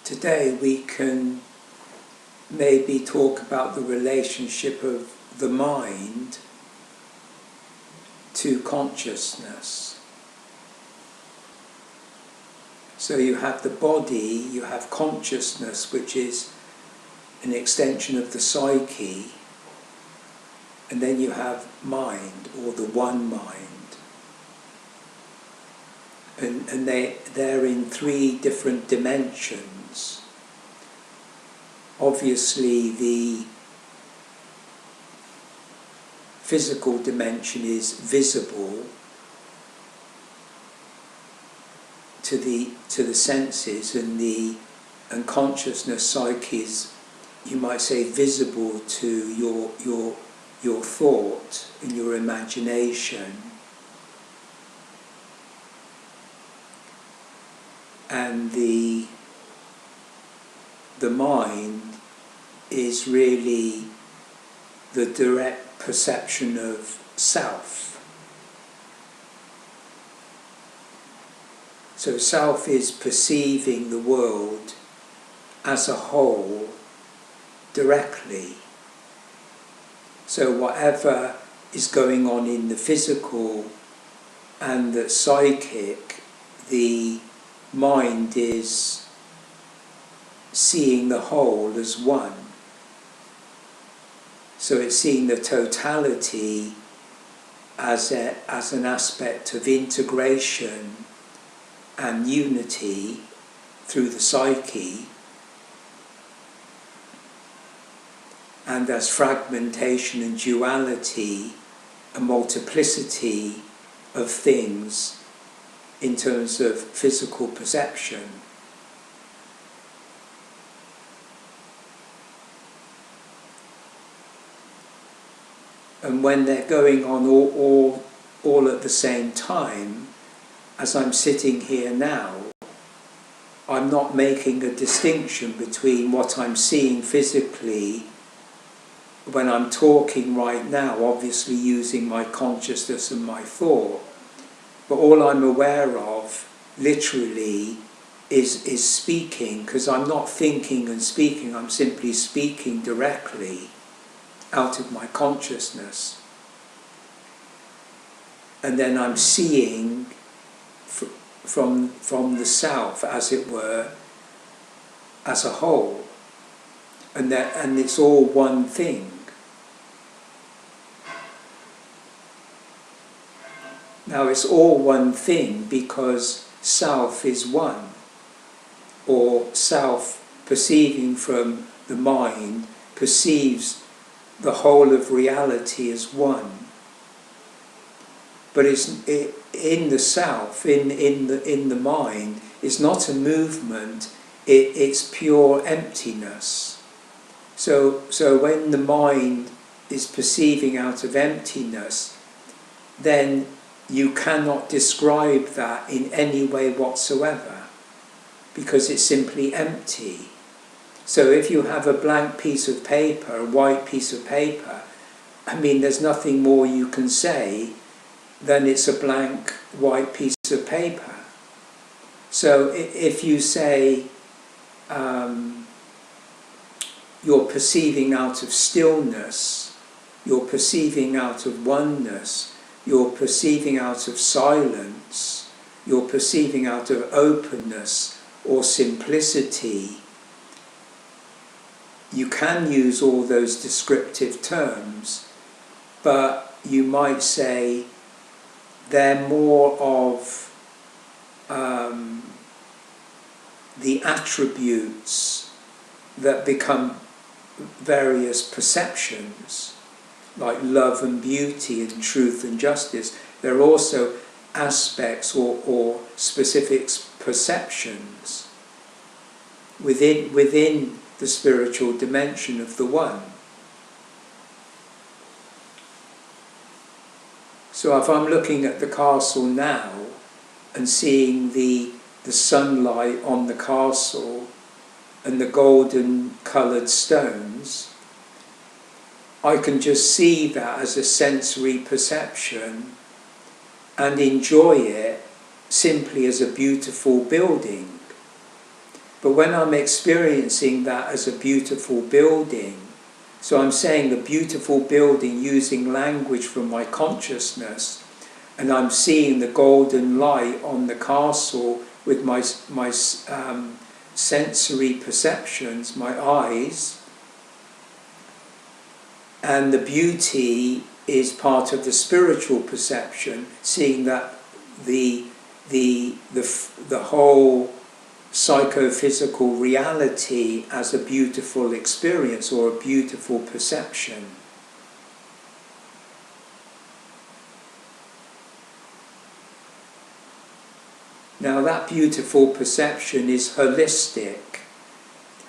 Today we can maybe talk about the relationship of the mind to consciousness. So you have the body, you have consciousness, which is an extension of the psyche, and then you have mind, or the one mind. And they're in three different dimensions. Obviously the physical dimension is visible to the senses, and consciousness, psyche, is, you might say, visible to your thought and your imagination. And the mind is really the direct perception of self. So self is perceiving the world as a whole directly. So whatever is going on in the physical and the psychic, the mind is seeing the whole as one. So it's seeing the totality as an aspect of integration and unity through the psyche, and as fragmentation and duality, a multiplicity of things in terms of physical perception. And when they're going on all at the same time, as I'm sitting here now, I'm not making a distinction between what I'm seeing physically when I'm talking right now, obviously using my consciousness and my thought, but all I'm aware of literally is speaking, because I'm not thinking and speaking, I'm simply speaking directly out of my consciousness. And then I'm seeing from the self, as it were, as a whole, and it's all one thing. Now it's all one thing because self is one, or self perceiving from the mind perceives the whole of reality as one. But in the self, in the mind, it's not a movement, it's pure emptiness. So when the mind is perceiving out of emptiness, then you cannot describe that in any way whatsoever, because it's simply empty. So if you have a blank piece of paper, a white piece of paper, I mean, there's nothing more you can say than it's a blank white piece of paper. So if you say you're perceiving out of stillness, you're perceiving out of oneness, you're perceiving out of silence, you're perceiving out of openness or simplicity, you can use all those descriptive terms, but you might say they're more of the attributes that become various perceptions, like love and beauty and truth and justice. They're also aspects or specific perceptions within the spiritual dimension of the one. So if I'm looking at the castle now and seeing the sunlight on the castle and the golden coloured stones, I can just see that as a sensory perception and enjoy it simply as a beautiful building. But when I'm experiencing that as a beautiful building, so I'm saying a beautiful building using language from my consciousness, and I'm seeing the golden light on the castle with my sensory perceptions, my eyes, and the beauty is part of the spiritual perception, seeing that the whole psychophysical reality as a beautiful experience or a beautiful perception. Now that beautiful perception is holistic,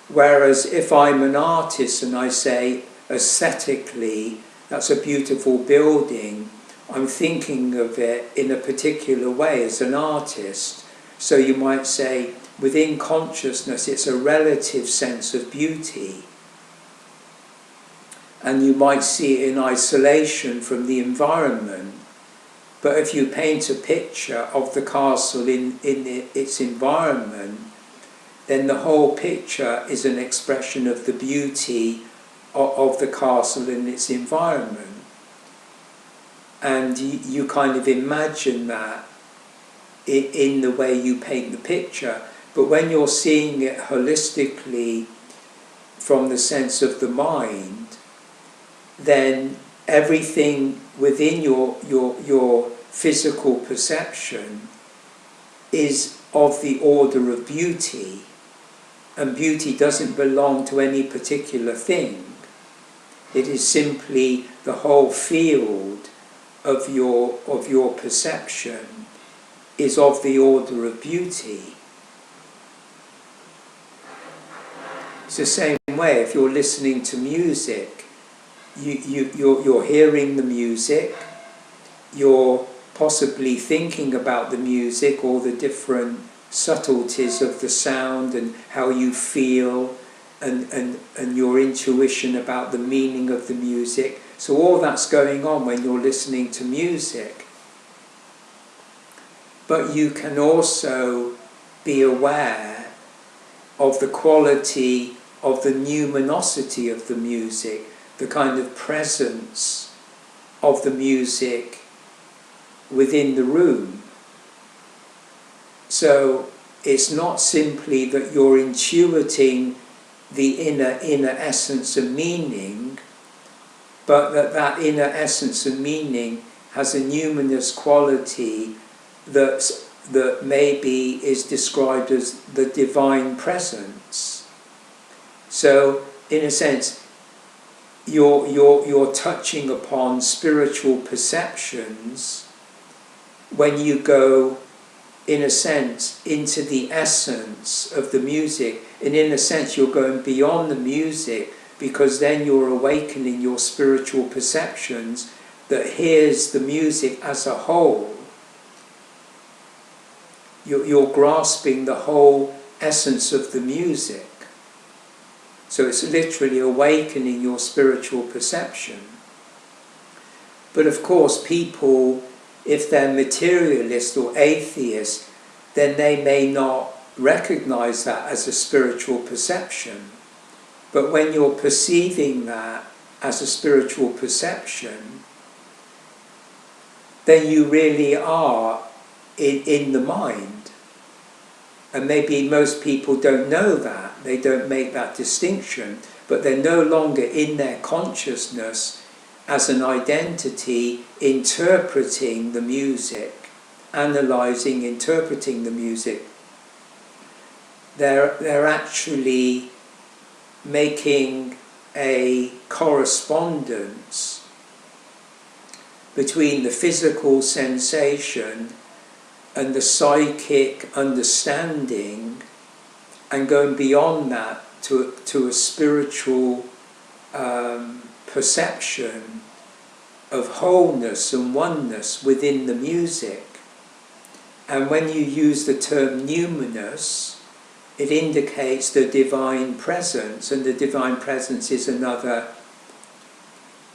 whereas if I'm an artist and I say aesthetically that's a beautiful building, I'm thinking of it in a particular way as an artist. So you might say within consciousness it's a relative sense of beauty, and you might see it in isolation from the environment. But if you paint a picture of the castle in its environment, then the whole picture is an expression of the beauty of the castle in its environment. And you kind of imagine that in the way you paint the picture. But when you're seeing it holistically from the sense of the mind, then everything within your physical perception is of the order of beauty, and beauty doesn't belong to any particular thing. It is simply the whole field of your perception is of the order of beauty. It's the same way if you're listening to music. You're hearing the music, you're possibly thinking about the music, all the different subtleties of the sound and how you feel, and your intuition about the meaning of the music. So all that's going on when you're listening to music. But you can also be aware of the quality of the numinosity of the music, the kind of presence of the music within the room. So it's not simply that you're intuiting the inner essence of meaning, but that inner essence of meaning has a numinous quality that maybe is described as the divine presence. So in a sense, you're touching upon spiritual perceptions when you go, in a sense, into the essence of the music. And in a sense you're going beyond the music, because then you're awakening your spiritual perceptions that hears the music as a whole. You're grasping the whole essence of the music. So it's literally awakening your spiritual perception. But of course people, if they're materialist or atheist, then they may not recognize that as a spiritual perception. But when you're perceiving that as a spiritual perception, then you really are in the mind. And maybe most people don't know that, they don't make that distinction, but they're no longer in their consciousness as an identity interpreting the music, analysing, interpreting the music. They're actually making a correspondence between the physical sensation and the psychic understanding, and going beyond that to a spiritual perception of wholeness and oneness within the music. And when you use the term numinous, it indicates the divine presence, and the divine presence is another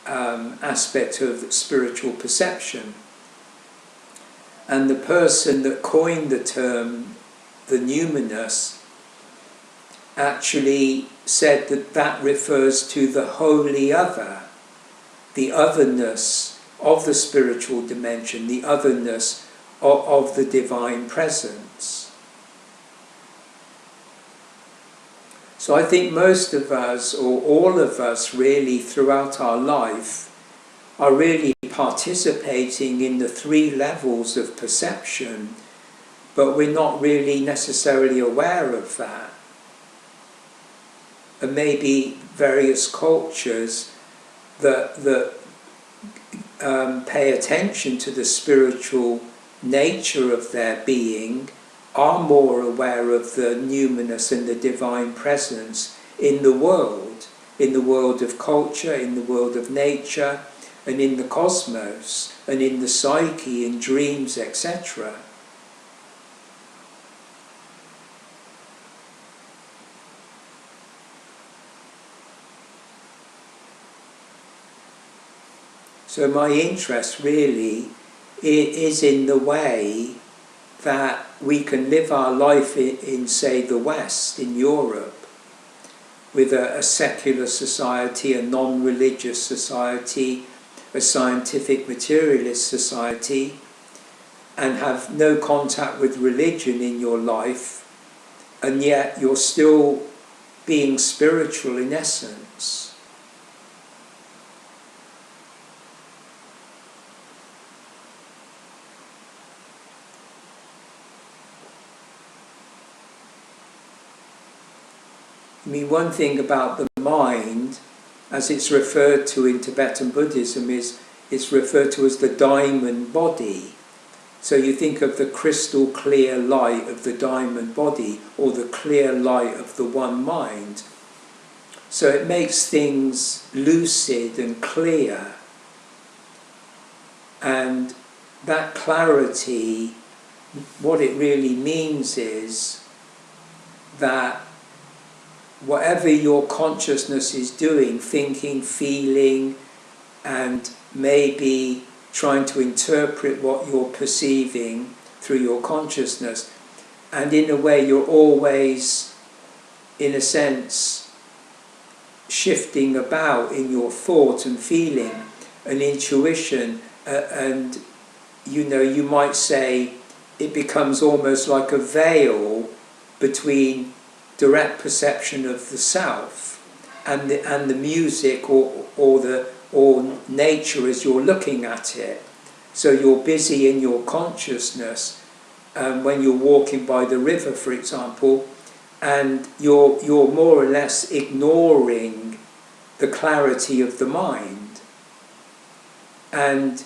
aspect of spiritual perception. And the person that coined the term, the numinous, actually said that that refers to the wholly other, the otherness of the spiritual dimension, the otherness of the divine presence. So I think most of us, or all of us really throughout our life, are really participating in the three levels of perception, but we're not really necessarily aware of that. And maybe various cultures that pay attention to the spiritual nature of their being are more aware of the numinous and the divine presence in the world of culture, in the world of nature, and in the cosmos, and in the psyche, in dreams, etc. So my interest really is in the way that we can live our life in say, the West, in Europe, with a secular society, a non-religious society, a scientific materialist society, and have no contact with religion in your life, and yet you're still being spiritual in essence. I mean, one thing about the mind, as it's referred to in Tibetan Buddhism, is it's referred to as the diamond body. So you think of the crystal clear light of the diamond body, or the clear light of the one mind. So it makes things lucid and clear. And that clarity, what it really means is that whatever your consciousness is doing, thinking, feeling, and maybe trying to interpret what you're perceiving through your consciousness, and in a way you're always, in a sense, shifting about in your thought and feeling and intuition, and you might say it becomes almost like a veil between direct perception of the self and the music or nature as you're looking at it. So you're busy in your consciousness when you're walking by the river, for example, and you're more or less ignoring the clarity of the mind. And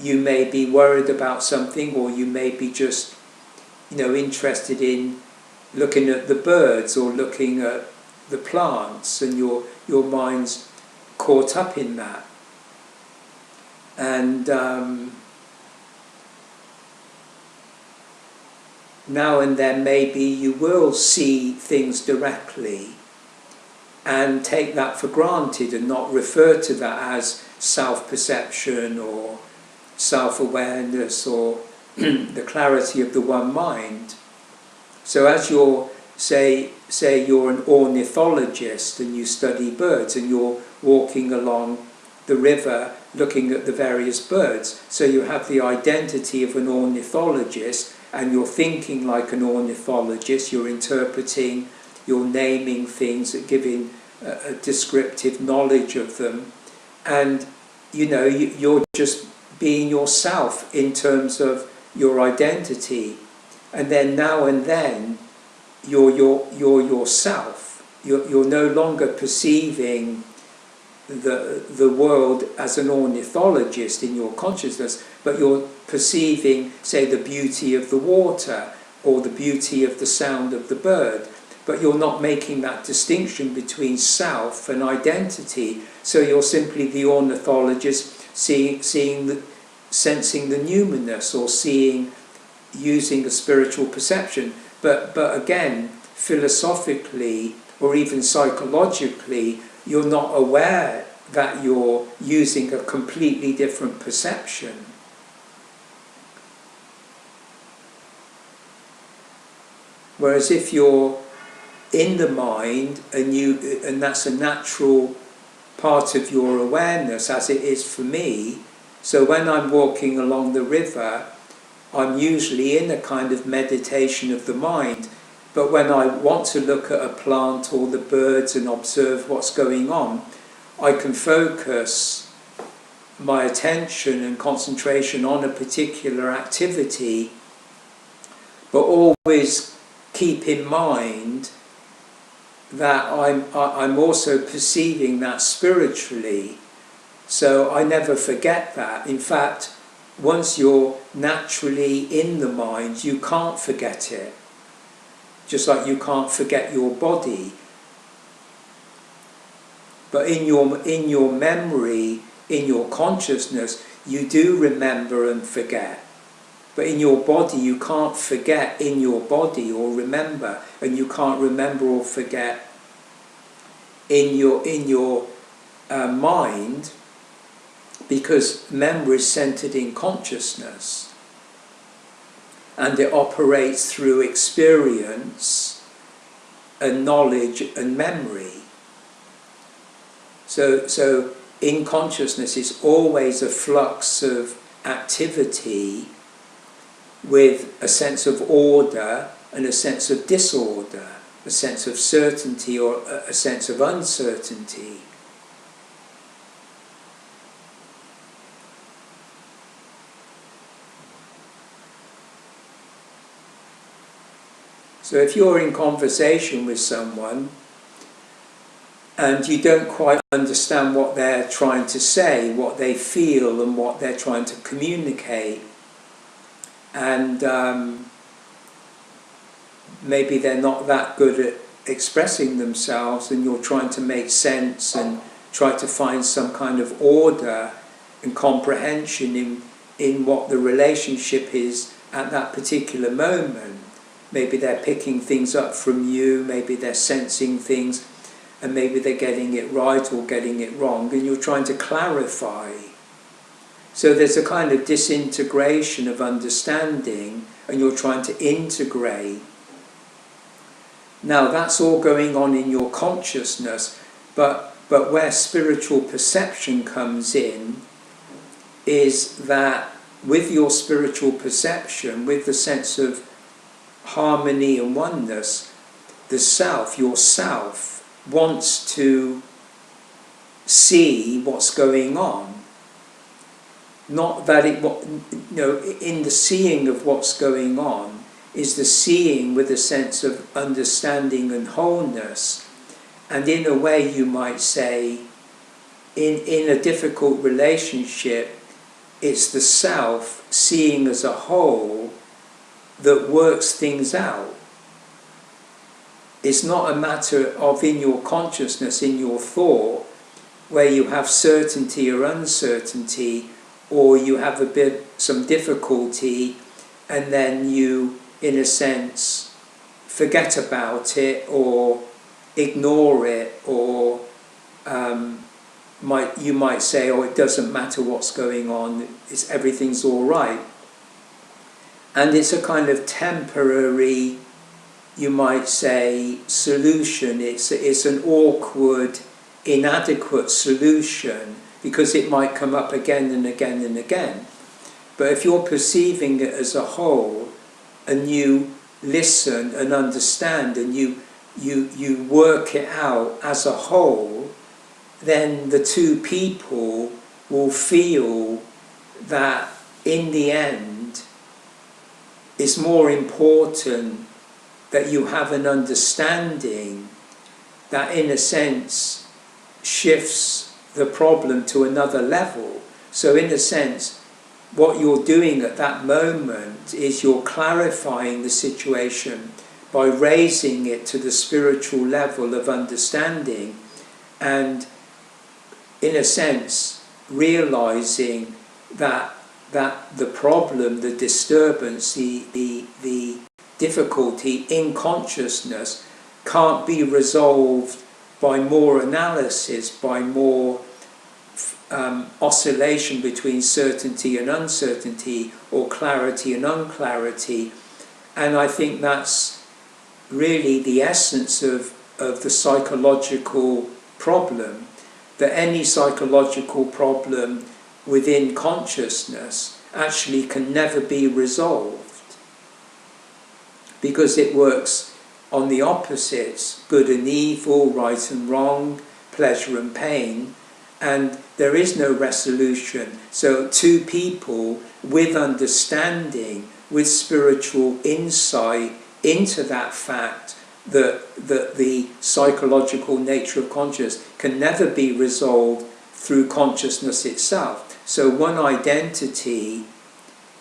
you may be worried about something, or you may be just interested in looking at the birds or looking at the plants, and your mind's caught up in that. And now and then maybe you will see things directly and take that for granted and not refer to that as self-perception or self-awareness or the clarity of the one mind. So as you're, say you're an ornithologist and you study birds and you're walking along the river looking at the various birds, so you have the identity of an ornithologist and you're thinking like an ornithologist, you're interpreting, you're naming things, giving a descriptive knowledge of them, and you're just being yourself in terms of your identity. And then now and then you're yourself. You're no longer perceiving the world as an ornithologist in your consciousness, but you're perceiving, say, the beauty of the water or the beauty of the sound of the bird. But you're not making that distinction between self and identity. So you're simply the ornithologist sensing the numinous, or using a spiritual perception. But again, philosophically or even psychologically, you're not aware that you're using a completely different perception. Whereas if you're in the mind and that's a natural part of your awareness, as it is for me. So when I'm walking along the river, I'm usually in a kind of meditation of the mind. But when I want to look at a plant or the birds and observe what's going on, I can focus my attention and concentration on a particular activity, but always keep in mind that I'm also perceiving that spiritually. So I never forget that. In fact, once you're naturally in the mind, you can't forget it. Just like you can't forget your body. But in your memory, in your consciousness, you do remember and forget. But in your body, you can't forget in your body or remember, and you can't remember or forget in your mind, because memory is centered in consciousness, and it operates through experience and knowledge and memory. So in consciousness, it's always a flux of activity with a sense of order and a sense of disorder, a sense of certainty or a sense of uncertainty. So if you're in conversation with someone and you don't quite understand what they're trying to say, what they feel and what they're trying to communicate, and maybe they're not that good at expressing themselves, and you're trying to make sense and try to find some kind of order and comprehension in what the relationship is at that particular moment. Maybe they're picking things up from you, maybe they're sensing things, and maybe they're getting it right or getting it wrong, and you're trying to clarify. So there's a kind of disintegration of understanding, and you're trying to integrate. Now that's all going on in your consciousness, but where spiritual perception comes in is that with your spiritual perception, with the sense of harmony and oneness, the self, yourself, wants to see what's going on. Not that it, in the seeing of what's going on is the seeing with a sense of understanding and wholeness. And in a way you might say, in a difficult relationship, it's the self seeing as a whole that works things out. It's not a matter of in your consciousness, in your thought, where you have certainty or uncertainty, or you have some difficulty, and then you, in a sense, forget about it or ignore it, or you might say, oh, it doesn't matter what's going on, everything's all right. And it's a kind of temporary, you might say, solution. It's an awkward, inadequate solution, because it might come up again and again and again. But if you're perceiving it as a whole, and you listen and understand, and you work it out as a whole, then the two people will feel that in the end it's more important that you have an understanding that in a sense shifts the problem to another level. So in a sense, what you're doing at that moment is you're clarifying the situation by raising it to the spiritual level of understanding, and in a sense realizing that the problem, the disturbance, the difficulty in consciousness can't be resolved by more analysis, by more oscillation between certainty and uncertainty, or clarity and unclarity. And I think that's really the essence of the psychological problem, that any psychological problem within consciousness actually can never be resolved, because it works on the opposites, good and evil, right and wrong, pleasure and pain, and there is no resolution. So two people with understanding, with spiritual insight into that fact that the psychological nature of consciousness can never be resolved through consciousness itself. So one identity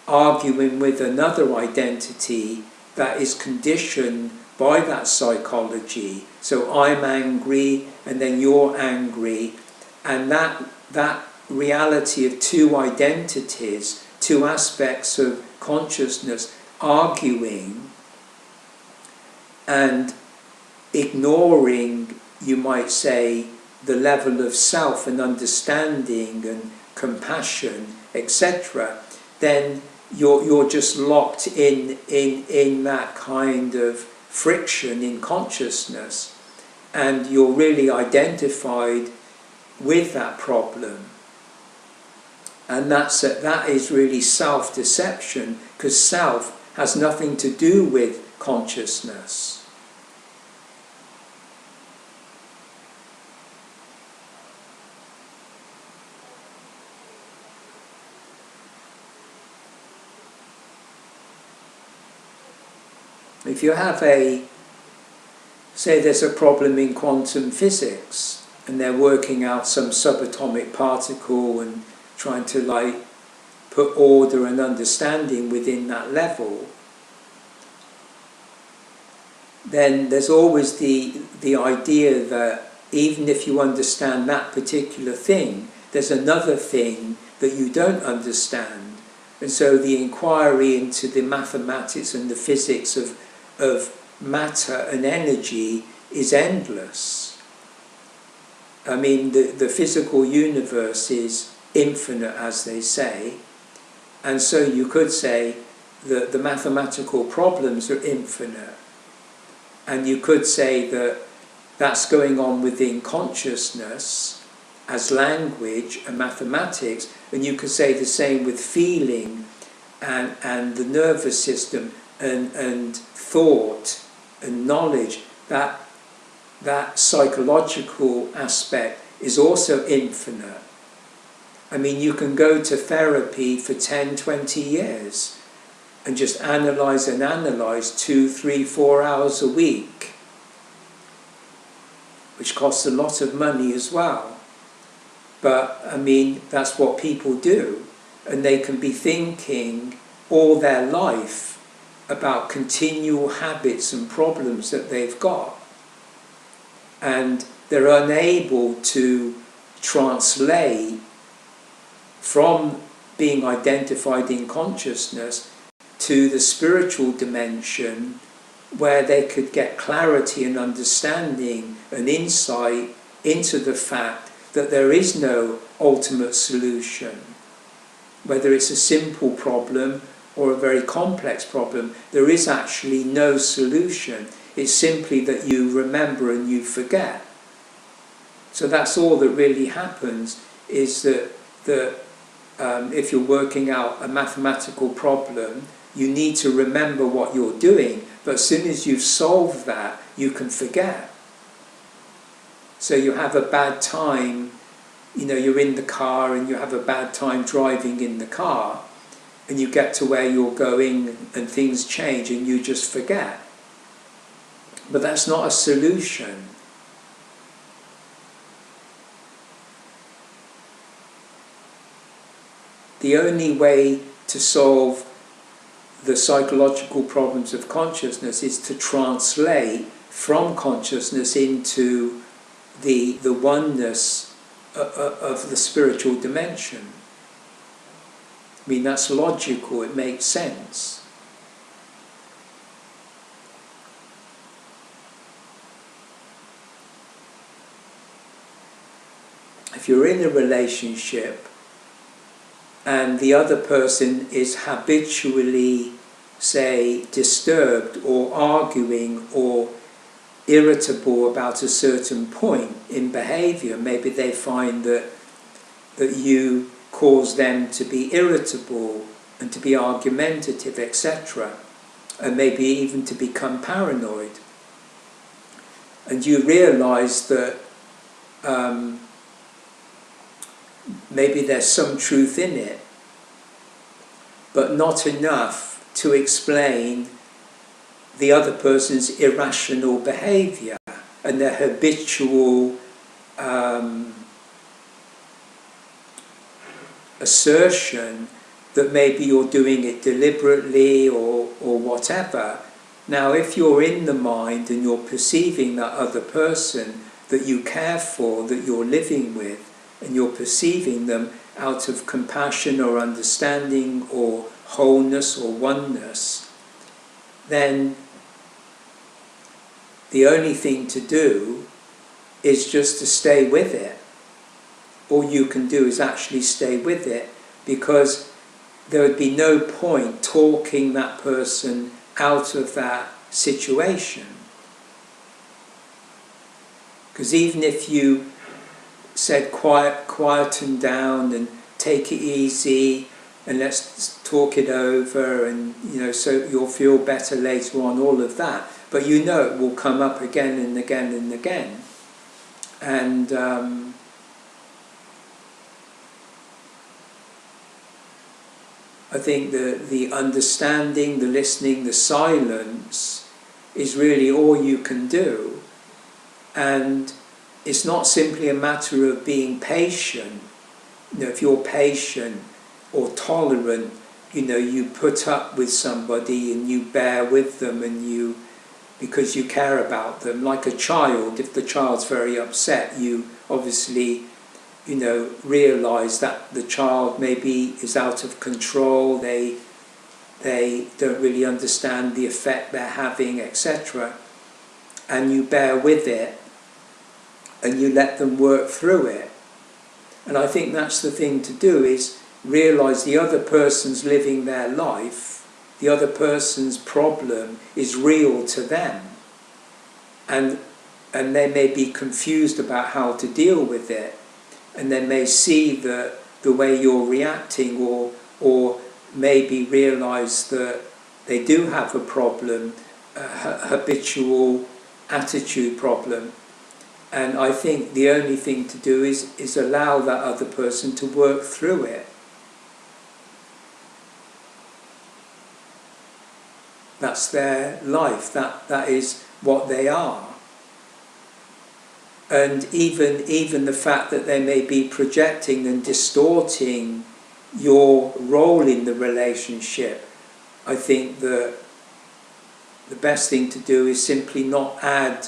arguing with another identity that is conditioned by that psychology. So I'm angry and then you're angry, and that reality of two identities, two aspects of consciousness arguing and ignoring, you might say, the level of self and understanding and compassion, etc., then you're just locked in that kind of friction in consciousness, and you're really identified with that problem. And that is really self-deception, because self has nothing to do with consciousness. If you have say there's a problem in quantum physics and they're working out some subatomic particle and trying to put order and understanding within that level, then there's always the idea that even if you understand that particular thing, there's another thing that you don't understand. And so the inquiry into the mathematics and the physics of matter and energy is endless. I mean, the physical universe is infinite, as they say, and so you could say that the mathematical problems are infinite, and you could say that that's going on within consciousness as language and mathematics, and you could say the same with feeling and the nervous system and thought and knowledge. That psychological aspect is also infinite. I mean, you can go to therapy for 10, 20 years and just analyze 2, 3, 4 hours a week, which costs a lot of money as well. But I mean, that's what people do, and they can be thinking all their life about continual habits and problems that they've got, and they're unable to translate from being identified in consciousness to the spiritual dimension, where they could get clarity and understanding and insight into the fact that there is no ultimate solution. Whether it's a simple problem or a very complex problem, there is actually no solution. It's simply that you remember and you forget. So that's all that really happens, is that if you're working out a mathematical problem, you need to remember what you're doing, but as soon as you've solved that, you can forget. So you have a bad time, you're in the car and you have a bad time driving in the car, and you get to where you're going and things change and you just forget. But that's not a solution. The only way to solve the psychological problems of consciousness is to translate from consciousness into the oneness of the spiritual dimension. I mean, that's logical, it makes sense. If you're in a relationship and the other person is habitually say, disturbed or arguing or irritable about a certain point in behaviour, maybe they find that you cause them to be irritable and to be argumentative, etc., and maybe even to become paranoid. And you realise that maybe there's some truth in it, but not enough to explain the other person's irrational behaviour and their habitual assertion that maybe you're doing it deliberately or whatever. Now, if you're in the mind and you're perceiving that other person that you care for, that you're living with, and you're perceiving them out of compassion or understanding or wholeness or oneness, then the only thing to do is just to stay with it. All you can do is actually stay with it, because there would be no point talking that person out of that situation. Because even if you said quieten down and take it easy and let's talk it over, and so you'll feel better later on, all of that, but it will come up again and again and again. And I think the understanding, the listening, the silence is really all you can do. And it's not simply a matter of being patient. If you're patient or tolerant, you put up with somebody and you bear with them, and because you care about them. Like a child, if the child's very upset, you obviously realise that the child maybe is out of control, they don't really understand the effect they're having, etc. And you bear with it and you let them work through it. And I think that's the thing to do, is realise the other person's living their life, the other person's problem is real to them, and they may be confused about how to deal with it. And they may see the way you're reacting, or maybe realise that they do have a problem, a habitual attitude problem. And I think the only thing to do is allow that other person to work through it. That's their life, that is what they are. And even the fact that they may be projecting and distorting your role in the relationship, I think that the best thing to do is simply not add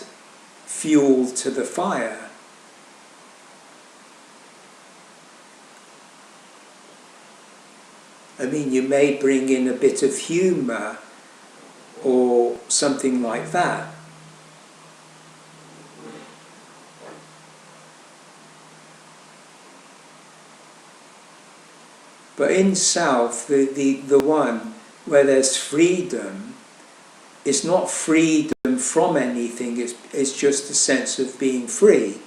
fuel to the fire. I mean, you may bring in a bit of humour or something like that. But in self, the one where there's freedom, it's not freedom from anything, it's just a sense of being free.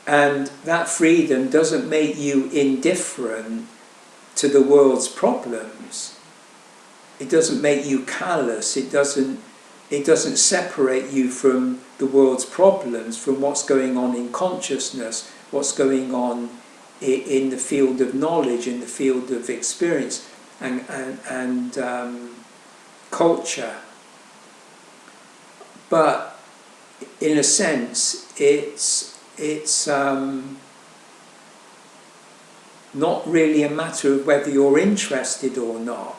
And that freedom doesn't make you indifferent to the world's problems. It doesn't make you callous. It doesn't separate you from the world's problems, from what's going on in consciousness, what's going on in the field of knowledge, in the field of experience and culture. But in a sense, it's not really a matter of whether you're interested or not.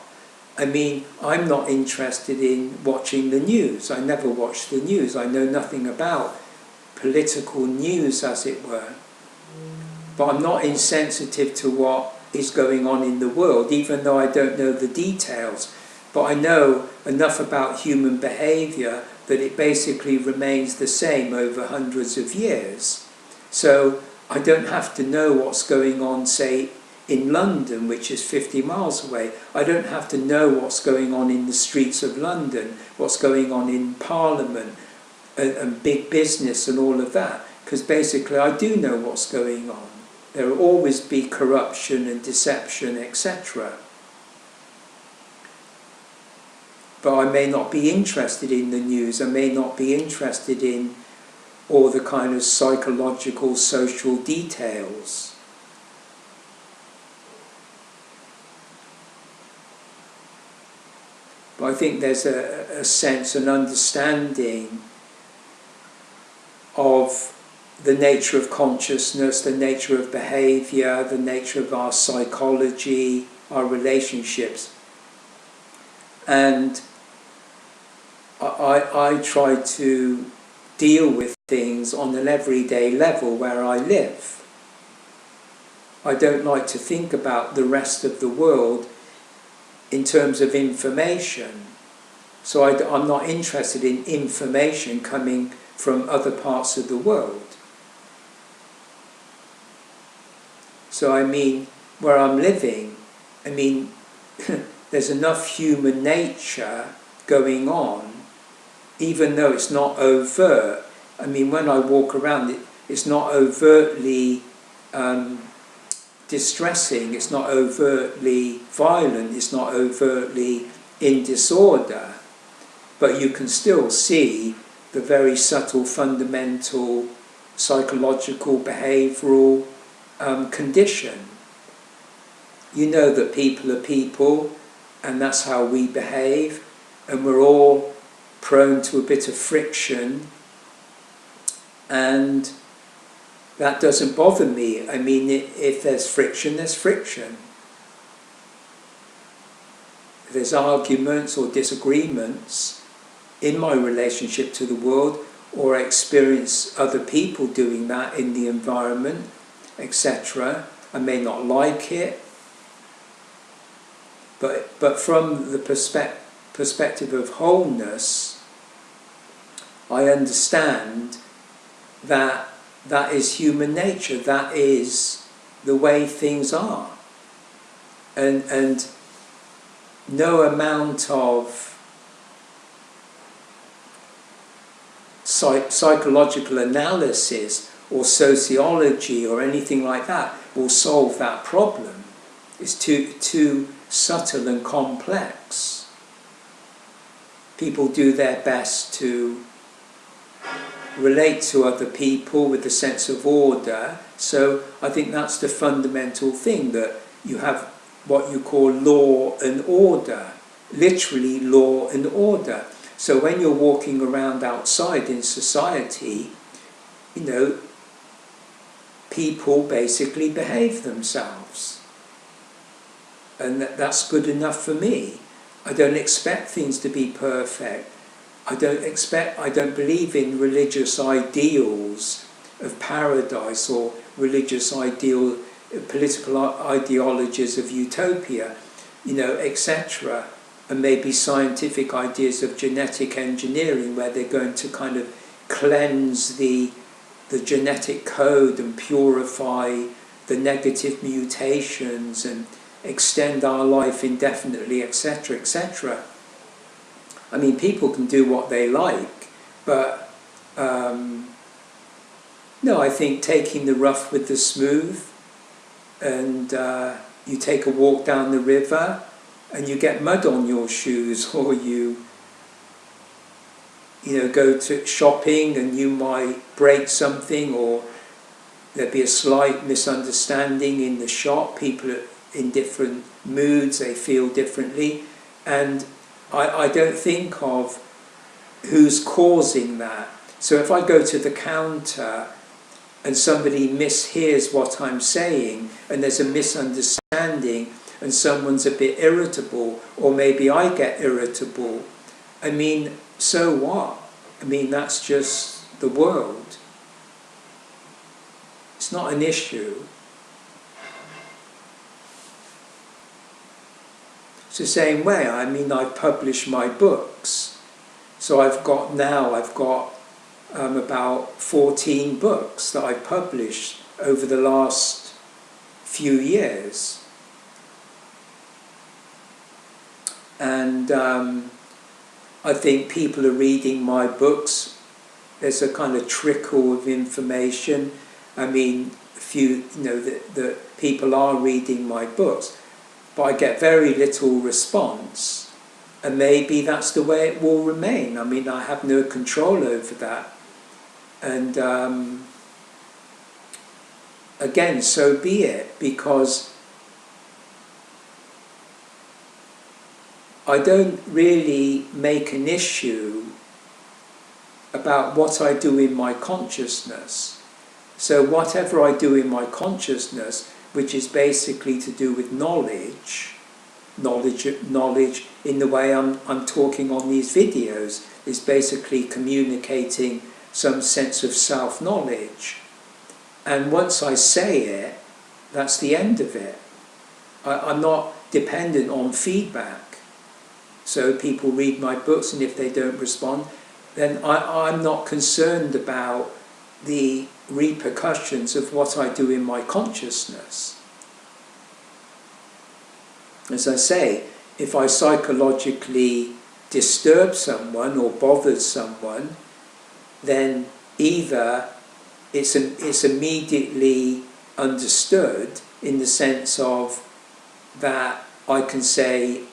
I mean, I'm not interested in watching the news. I never watch the news. I know nothing about political news, as it were. But I'm not insensitive to what is going on in the world, even though I don't know the details. But I know enough about human behaviour that it basically remains the same over hundreds of years. So I don't have to know what's going on, say, in London, which is 50 miles away. I don't have to know what's going on in the streets of London, what's going on in Parliament and big business and all of that, because basically I do know what's going on. There will always be corruption and deception, etc. But I may not be interested in the news, I may not be interested in all the kind of psychological, social details. But I think there's a sense, an understanding of the nature of consciousness, the nature of behaviour, the nature of our psychology, our relationships. And I try to deal with things on an everyday level where I live. I don't like to think about the rest of the world in terms of information. So I'm not interested in information coming from other parts of the world. So I mean, where I'm living, I mean, there's enough human nature going on, even though it's not overt. I mean, when I walk around, it's not overtly distressing, it's not overtly violent, it's not overtly in disorder, but you can still see the very subtle, fundamental, psychological, behavioural condition. You know that people are people, and that's how we behave, and we're all prone to a bit of friction, and that doesn't bother me. I mean, if there's friction, there's friction. If there's arguments or disagreements in my relationship to the world, or I experience other people doing that in the environment, etc., I may not like it, but from the perspective of wholeness, I understand that that is human nature, that is the way things are. And no amount of psychological analysis or sociology or anything like that will solve that problem. It's too subtle and complex. People do their best to relate to other people with a sense of order. So I think that's the fundamental thing, that you have what you call law and order, literally law and order. So when you're walking around outside in society, you know, people basically behave themselves. And that's good enough for me. I don't expect things to be perfect. I don't believe in religious ideals of paradise or religious political ideologies of utopia, you know, etc. And maybe scientific ideas of genetic engineering, where they're going to kind of cleanse the genetic code and purify the negative mutations and extend our life indefinitely, etc., etc. I mean, people can do what they like, but no, I think taking the rough with the smooth, and you take a walk down the river and you get mud on your shoes, or you know, go to shopping and you might break something, or there'd be a slight misunderstanding in the shop. People are in different moods, they feel differently, and I don't think of who's causing that. So if I go to the counter and somebody mishears what I'm saying, and there's a misunderstanding and someone's a bit irritable, or maybe I get irritable, I mean, so what? I mean, that's just the world. It's not an issue. It's the same way. I mean, I publish my books. So I've got about 14 books that I've published over the last few years. And I think people are reading my books. There's a kind of trickle of information. I mean, the people are reading my books, but I get very little response, and maybe that's the way it will remain. I mean, I have no control over that, and again, so be it, because I don't really make an issue about what I do in my consciousness. So whatever I do in my consciousness, which is basically to do with knowledge in the way I'm talking on these videos, is basically communicating some sense of self-knowledge. And once I say it, that's the end of it. I'm not dependent on feedback. So people read my books, and if they don't respond, then I'm not concerned about the repercussions of what I do in my consciousness. As I say, if I psychologically disturb someone or bother someone, then either it's immediately understood in the sense of that I can say,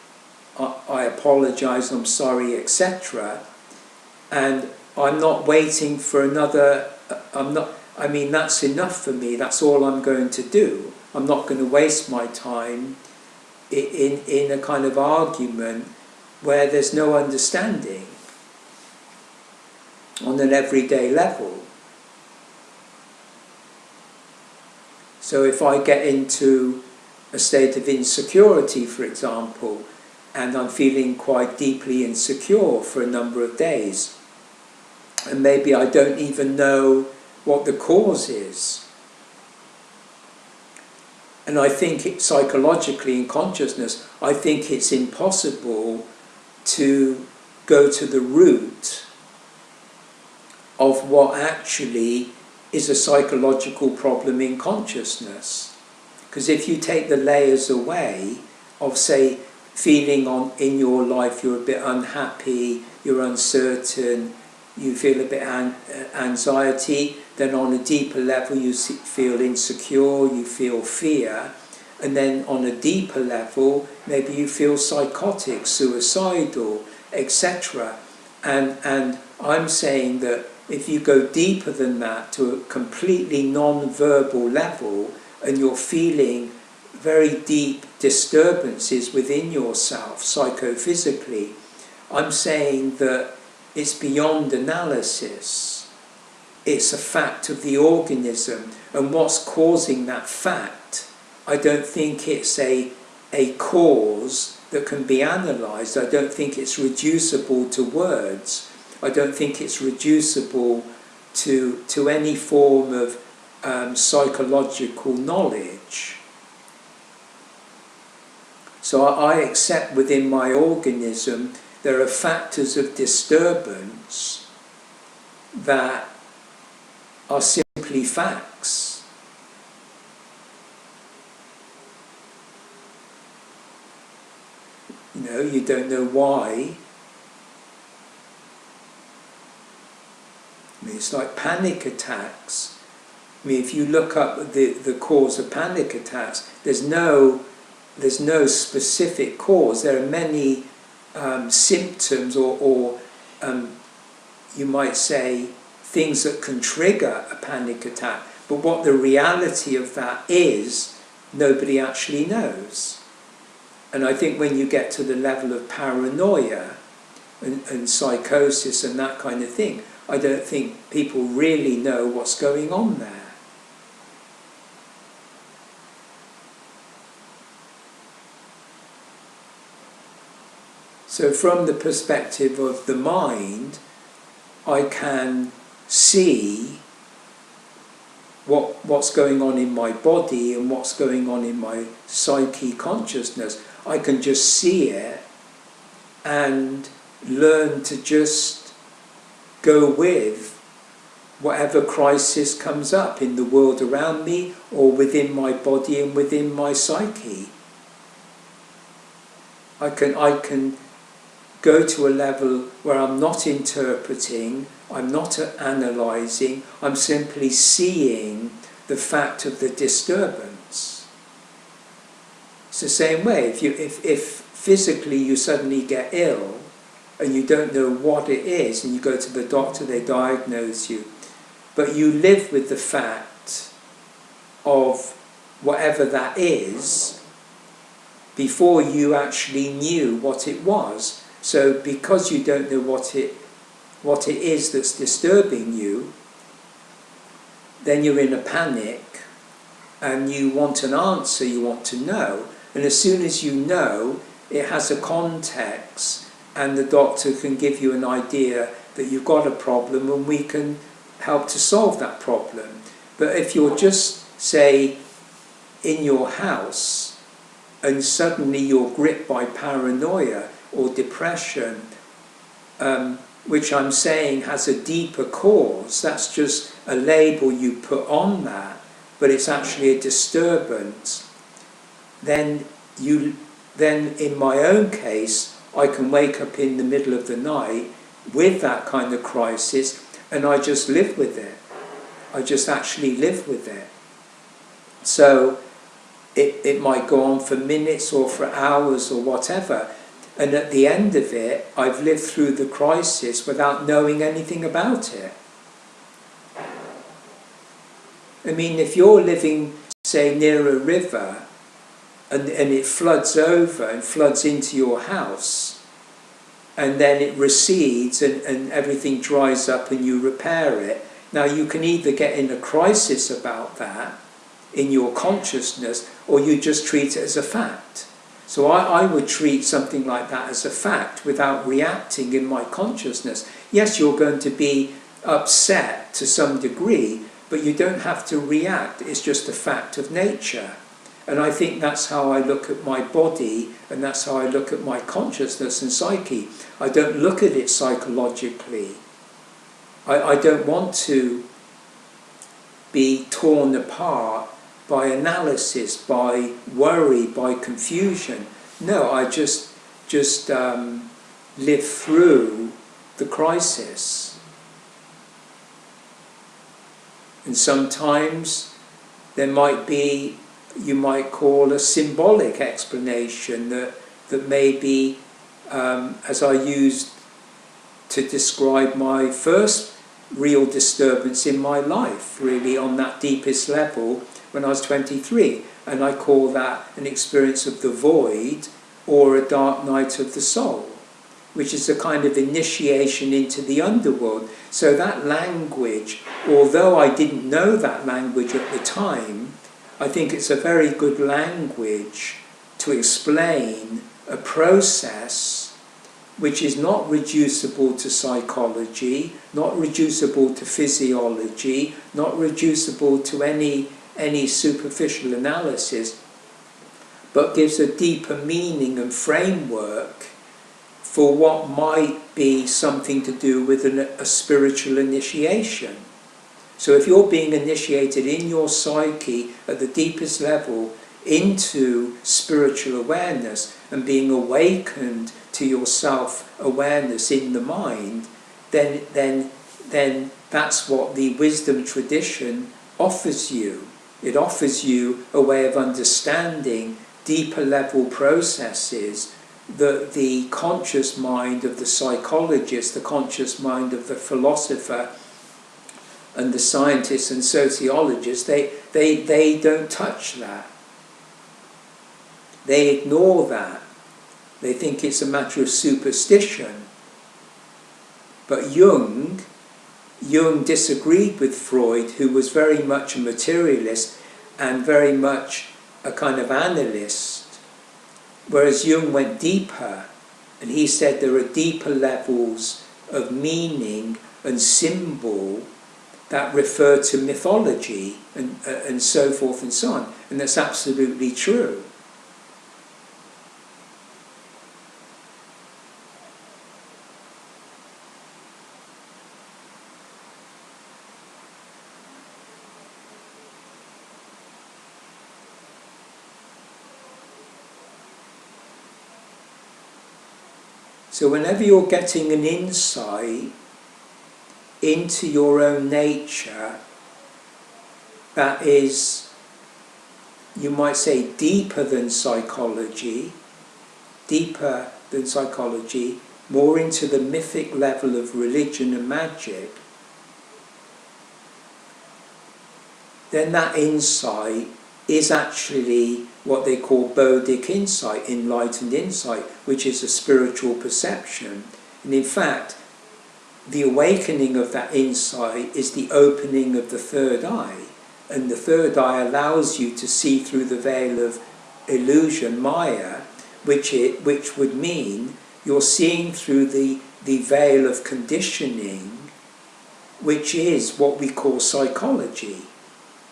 I apologise, I'm sorry, etc. And I'm not waiting for another, I mean, that's enough for me, that's all I'm going to do. I'm not going to waste my time in a kind of argument where there's no understanding on an everyday level. So if I get into a state of insecurity, for example, and I'm feeling quite deeply insecure for a number of days, and maybe I don't even know what the cause is. And I think psychologically in consciousness, I think it's impossible to go to the root of what actually is a psychological problem in consciousness. Because if you take the layers away of, say, feeling in your life you're a bit unhappy, you're uncertain, you feel a bit anxiety, then on a deeper level you feel insecure, you feel fear, and then on a deeper level maybe you feel psychotic, suicidal, etc. And I'm saying that if you go deeper than that to a completely non-verbal level, and you're feeling very deep disturbances within yourself psychophysically, I'm saying that it's beyond analysis. It's a fact of the organism, and what's causing that fact, I don't think it's a cause that can be analysed. I don't think it's reducible to words. I don't think it's reducible to any form of psychological knowledge. So I accept within my organism there are factors of disturbance that are simply facts. You know, you don't know why. I mean, it's like panic attacks. I mean, if you look up the cause of panic attacks, there's no specific cause. There are many symptoms or you might say things that can trigger a panic attack, but what the reality of that is, nobody actually knows. And I think when you get to the level of paranoia and psychosis and that kind of thing, I don't think people really know what's going on there. So from the perspective of the mind, I can see what's going on in my body and what's going on in my psyche consciousness. I can just see it and learn to just go with whatever crisis comes up in the world around me or within my body and within my psyche. I can go to a level where I'm not interpreting, I'm not analysing, I'm simply seeing the fact of the disturbance. It's the same way, if physically you suddenly get ill and you don't know what it is and you go to the doctor, they diagnose you, but you live with the fact of whatever that is before you actually knew what it was. So because you don't know what it is that's disturbing you, then you're in a panic and you want an answer, you want to know. And as soon as you know, it has a context and the doctor can give you an idea that you've got a problem and we can help to solve that problem. But if you're just, say, in your house and suddenly you're gripped by paranoia or depression, which I'm saying has a deeper cause, that's just a label you put on that, but it's actually a disturbance, then in my own case, I can wake up in the middle of the night with that kind of crisis and I just live with it. I just actually live with it. So it might go on for minutes or for hours or whatever, and at the end of it, I've lived through the crisis without knowing anything about it. I mean, if you're living, say, near a river and it floods over and floods into your house, and then it recedes and everything dries up and you repair it, now you can either get in a crisis about that in your consciousness, or you just treat it as a fact. So I would treat something like that as a fact without reacting in my consciousness. Yes, you're going to be upset to some degree, but you don't have to react. It's just a fact of nature. And I think that's how I look at my body, and that's how I look at my consciousness and psyche. I don't look at it psychologically. I don't want to be torn apart by analysis, by worry, by confusion. No, I just live through the crisis. And sometimes there might be, you might call, a symbolic explanation that may be, as I used to describe my first real disturbance in my life, really on that deepest level, when I was 23, and I call that an experience of the void or a dark night of the soul, which is a kind of initiation into the underworld. So that language, although I didn't know that language at the time, I think it's a very good language to explain a process which is not reducible to psychology, not reducible to physiology, not reducible to any superficial analysis, but gives a deeper meaning and framework for what might be something to do with a spiritual initiation. So if you're being initiated in your psyche at the deepest level into spiritual awareness and being awakened to your self-awareness in the mind, then that's what the wisdom tradition offers you. It offers you a way of understanding deeper level processes that the conscious mind of the psychologist, the conscious mind of the philosopher and the scientists and sociologists, they don't touch that. They ignore that. They think it's a matter of superstition. But Jung disagreed with Freud, who was very much a materialist and very much a kind of analyst, whereas Jung went deeper, and he said there are deeper levels of meaning and symbol that refer to mythology and so forth and so on, and that's absolutely true. So whenever you're getting an insight into your own nature that is, you might say, deeper than psychology, more into the mythic level of religion and magic, then that insight is actually what they call Bodic insight, enlightened insight, which is a spiritual perception. And in fact, the awakening of that insight is the opening of the third eye. And the third eye allows you to see through the veil of illusion, Maya, which would mean you're seeing through the veil of conditioning, which is what we call psychology.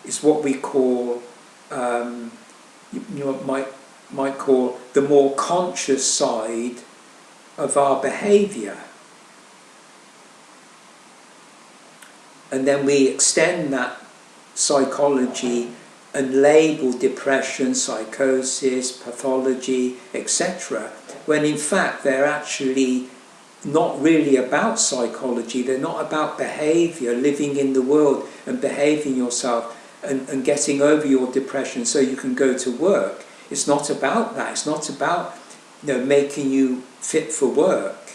It's what we call, might call the more conscious side of our behaviour. And then we extend that psychology and label depression, psychosis, pathology, etc., when in fact they're actually not really about psychology. They're not about behaviour, living in the world and behaving yourself and getting over your depression so you can go to work. It's not about that. It's not about, making you fit for work.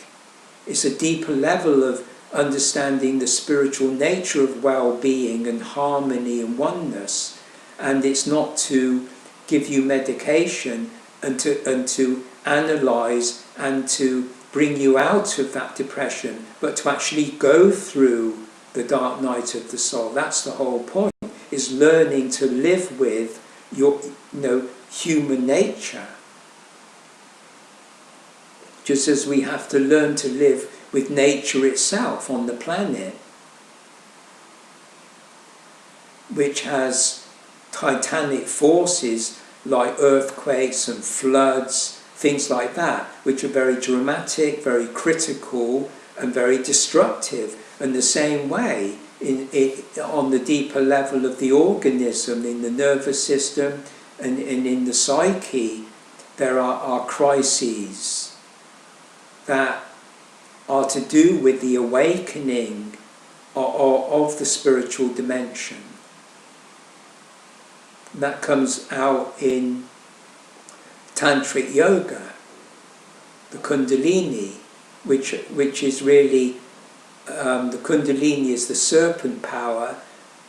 It's a deeper level of understanding the spiritual nature of well-being and harmony and oneness. And it's not to give you medication and to analyse and to bring you out of that depression, but to actually go through the dark night of the soul. That's the whole point, is learning to live with your human nature. Just as we have to learn to live with nature itself on the planet, which has titanic forces like earthquakes and floods, things like that, which are very dramatic, very critical and very destructive. And the same way, on the deeper level of the organism, in the nervous system and in the psyche, there are crises that are to do with the awakening of the spiritual dimension. That comes out in Tantric Yoga, the Kundalini, which is really, the Kundalini is the serpent power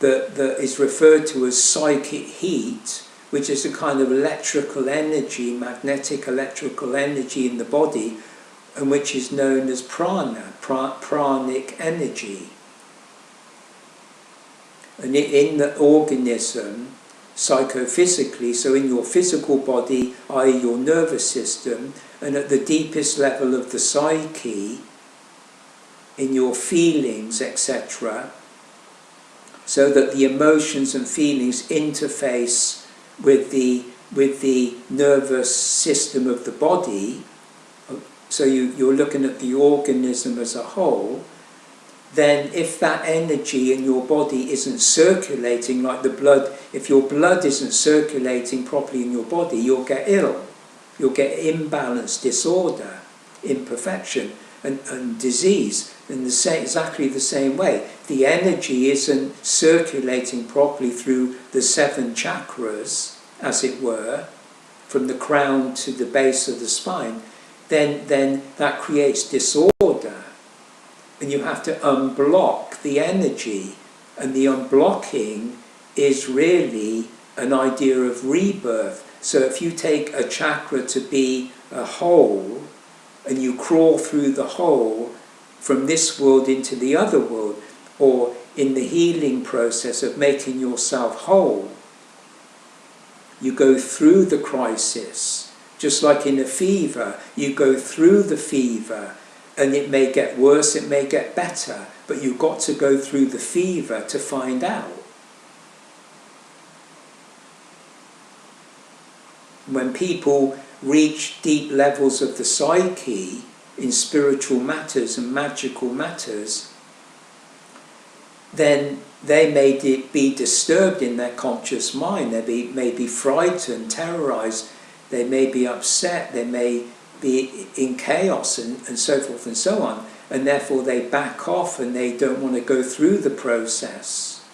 that is referred to as psychic heat, which is a kind of electrical energy, magnetic electrical energy in the body, and which is known as prana, pranic energy. And in the organism, psychophysically, so in your physical body, i.e. your nervous system, and at the deepest level of the psyche, in your feelings, etc., so that the emotions and feelings interface with the nervous system of the body. So you're looking at the organism as a whole. Then if that energy in your body isn't circulating like the blood, if your blood isn't circulating properly in your body, you'll get ill. You'll get imbalance, disorder, imperfection and disease. In exactly the same way, the energy isn't circulating properly through the 7 chakras, as it were, from the crown to the base of the spine, then that creates disorder. And you have to unblock the energy. And the unblocking is really an idea of rebirth. So if you take a chakra to be a hole, and you crawl through the hole from this world into the other world, or in the healing process of making yourself whole, you go through the crisis. Just like in a fever, you go through the fever, and it may get worse, it may get better, but you've got to go through the fever to find out. When people reach deep levels of the psyche in spiritual matters and magical matters, then they may be disturbed in their conscious mind. They may be frightened, terrorized. They may be upset. They may be in chaos and so forth and so on, and therefore they back off and they don't want to go through the process.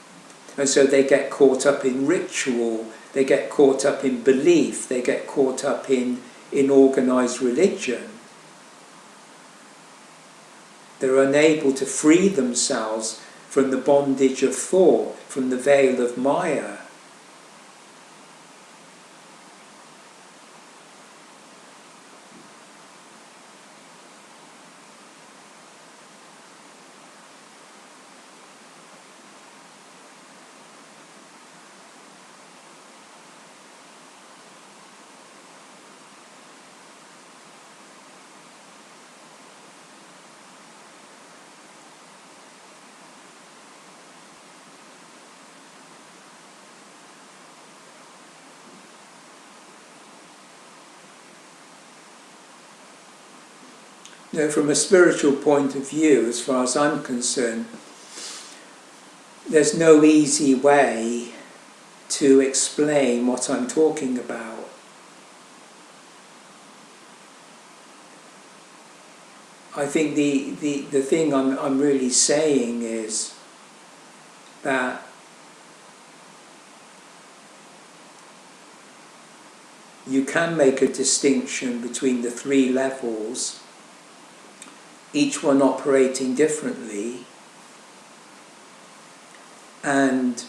And so they get caught up in ritual, they get caught up in belief, they get caught up in organised religion. They're unable to free themselves from the bondage of thought, from the veil of Maya. You know, from a spiritual point of view, as far as I'm concerned, there's no easy way to explain what I'm talking about. I think the thing I'm really saying is that you can make a distinction between the three levels, each one operating differently, and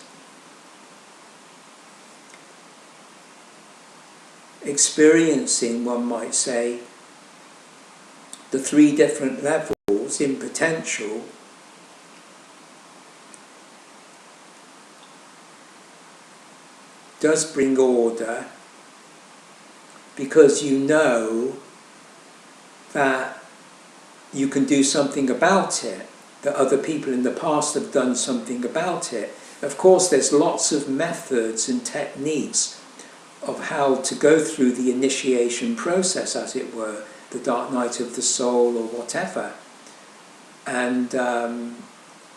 experiencing, one might say, the three different levels in potential does bring order, because you know that you can do something about it, that other people in the past have done something about it. Of course, there's lots of methods and techniques of how to go through the initiation process, as it were, the dark night of the soul or whatever, and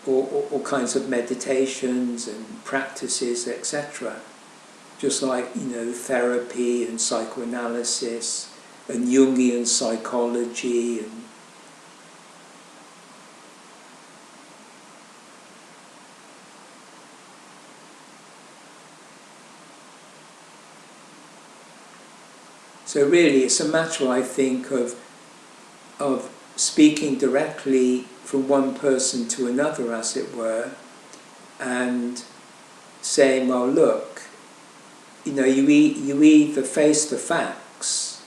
all kinds of meditations and practices, etc. Just like, you know, therapy and psychoanalysis and Jungian psychology and so really it's a matter, I think, of speaking directly from one person to another, as it were, and saying, well, look, you know, you either face the facts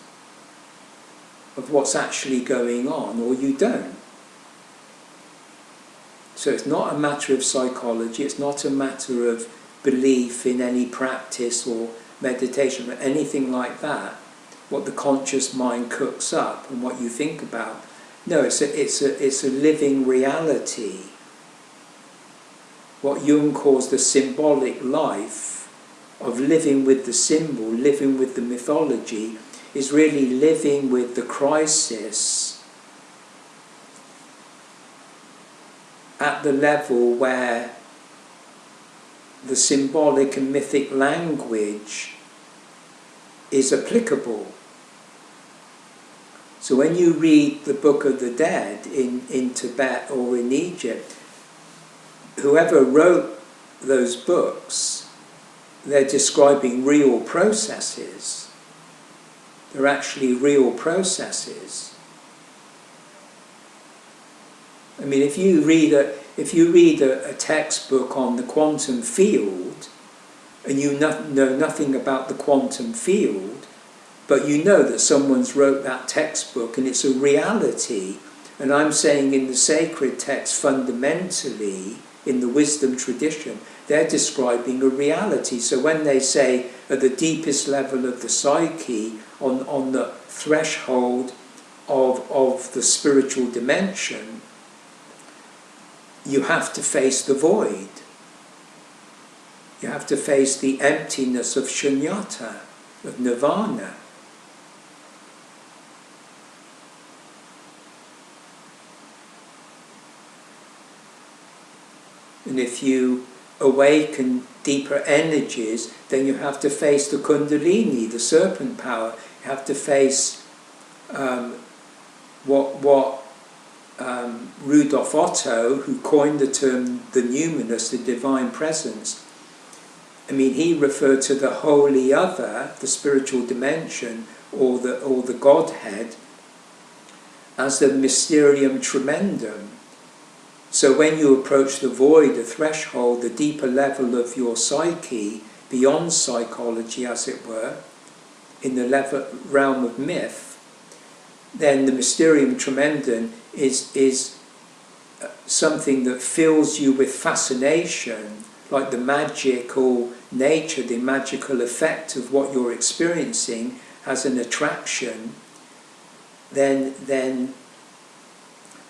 of what's actually going on, or you don't. So it's not a matter of psychology, it's not a matter of belief in any practice or meditation or anything like that, what the conscious mind cooks up and what you think about. No, it's a living reality. What Jung calls the symbolic life, of living with the symbol, living with the mythology, is really living with the crisis at the level where the symbolic and mythic language is applicable. So when you read the Book of the Dead in Tibet or in Egypt, whoever wrote those books, they're describing real processes. They're actually real processes. I mean, if you read a textbook on the quantum field, and you know nothing about the quantum field, but you know that someone's wrote that textbook and it's a reality, and I'm saying in the sacred text, fundamentally, in the wisdom tradition, they're describing a reality. So when they say at the deepest level of the psyche, on the threshold of the spiritual dimension, you have to face the void. You have to face the emptiness of shunyata, of nirvana. And if you awaken deeper energies, then you have to face the Kundalini, the serpent power. You have to face what Rudolf Otto, who coined the term the numinous, the divine presence, I mean, he referred to the holy other, the spiritual dimension, or the Godhead, as the mysterium tremendum. So when you approach the void, the threshold, the deeper level of your psyche, beyond psychology as it were, in the realm of myth, then the mysterium tremendum is something that fills you with fascination, like the magical nature, the magical effect of what you're experiencing has an attraction. Then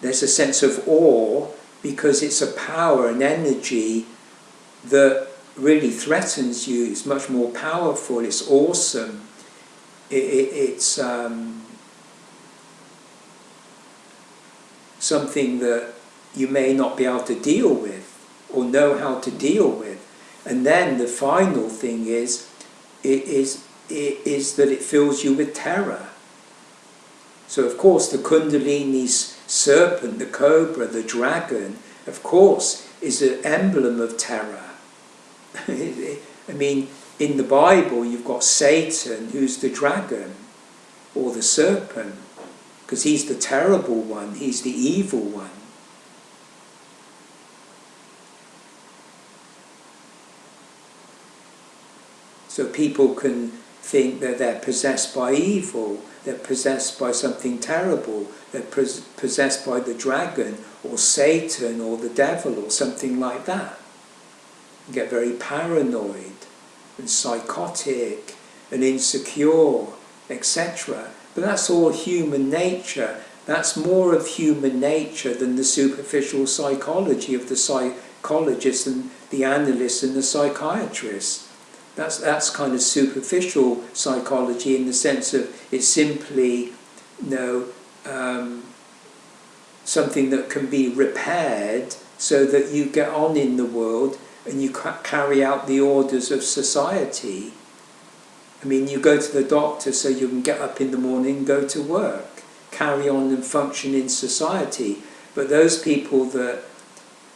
there's a sense of awe, because it's a power, an energy that really threatens you. It's much more powerful, it's awesome, it's something that you may not be able to deal with or know how to deal with. And then the final thing is that it fills you with terror. So of course the Kundalini serpent, the cobra, the dragon, of course, is an emblem of terror. I mean, in the Bible you've got Satan, who's the dragon, or the serpent, because he's the terrible one, he's the evil one. So people can think that they're possessed by evil, they're possessed by something terrible, they're possessed by the dragon or Satan or the devil or something like that. You get very paranoid and psychotic and insecure, etc. But that's all human nature. That's more of human nature than the superficial psychology of the psychologists and the analysts and the psychiatrists. That's kind of superficial psychology, in the sense of it's simply, something that can be repaired so that you get on in the world and you carry out the orders of society. I mean, you go to the doctor so you can get up in the morning and go to work, carry on and function in society. But those people that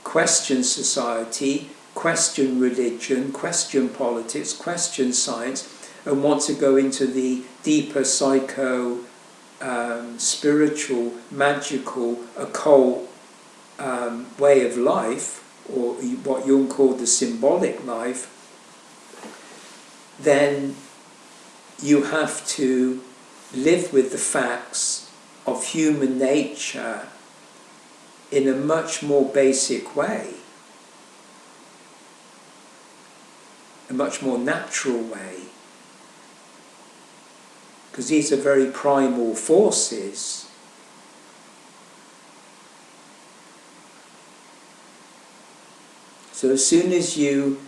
question society, question religion, question politics, question science, and want to go into the deeper spiritual, magical, occult way of life, or what Jung called the symbolic life, then you have to live with the facts of human nature in a much more basic way, a much more natural way, because these are very primal forces. So as soon as you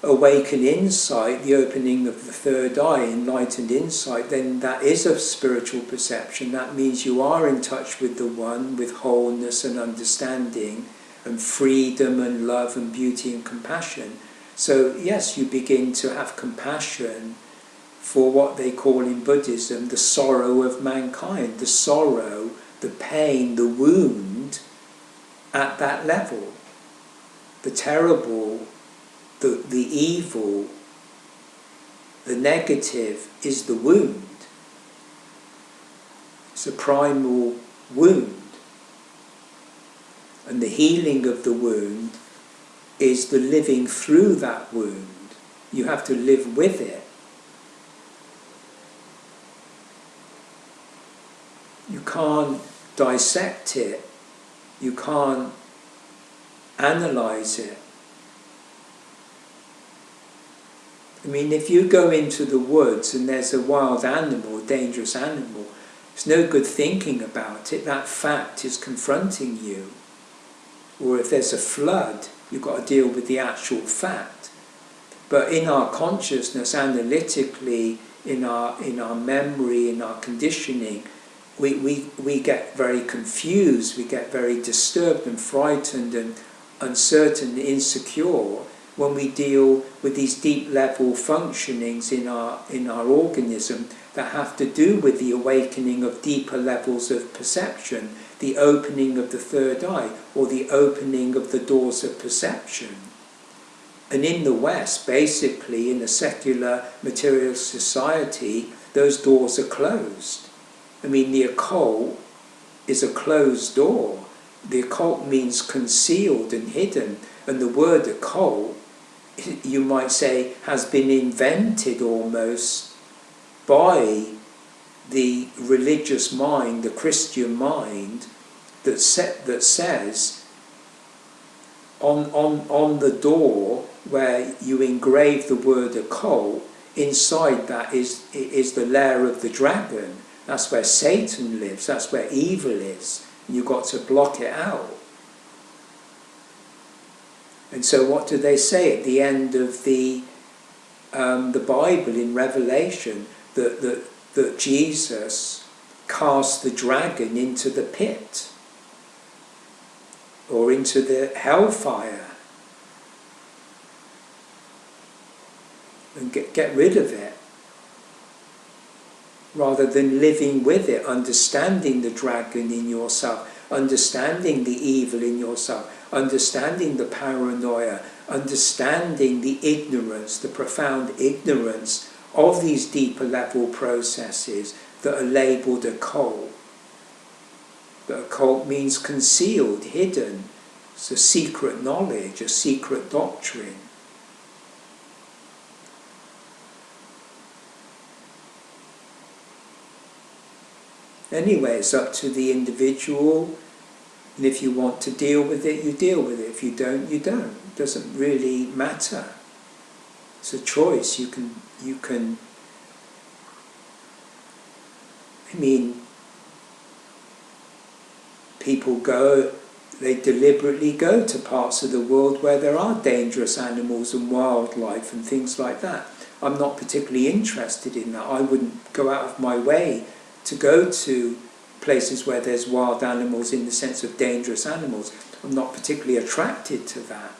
awaken insight, the opening of the third eye, enlightened insight, then that is a spiritual perception. That means you are in touch with the one, with wholeness and understanding and freedom and love and beauty and compassion. So yes, you begin to have compassion for what they call in Buddhism the sorrow of mankind, the sorrow, the pain, the wound at that level, the terrible, the evil, the negative is the wound. It's a primal wound. And the healing of the wound is the living through that wound. You have to live with it. You can't dissect it. You can't analyze it. I mean, if you go into the woods and there's a wild animal, a dangerous animal, it's no good thinking about it. That fact is confronting you. Or if there's a flood, you've got to deal with the actual fact. But in our consciousness, analytically, in our memory, in our conditioning, we get very confused, we get very disturbed and frightened and uncertain, insecure, when we deal with these deep level functionings in our organism that have to do with the awakening of deeper levels of perception, the opening of the third eye, or the opening of the doors of perception. And in the West, basically, in a secular material society, those doors are closed. I mean, the occult is a closed door. The occult means concealed and hidden, and the word occult, you might say, has been invented almost by the religious mind, the Christian mind, that says on the door where you engrave the word occult, inside that is the lair of the dragon. That's where Satan lives, that's where evil is. And you've got to block it out. And so what do they say at the end of the Bible in Revelation? That Jesus cast the dragon into the pit, or into the hellfire, and get rid of it, rather than living with it, understanding the dragon in yourself, understanding the evil in yourself, understanding the paranoia, understanding the ignorance, the profound ignorance of these deeper level processes that are labelled occult. The occult means concealed, hidden. It's a secret knowledge, a secret doctrine. Anyway, it's up to the individual, and if you want to deal with it, you deal with it. If you don't, you don't. It doesn't really matter. It's a choice. You can I mean, people they deliberately go to parts of the world where there are dangerous animals and wildlife and things like that. I'm not particularly interested in that. I wouldn't go out of my way to go to places where there's wild animals in the sense of dangerous animals. I'm not particularly attracted to that.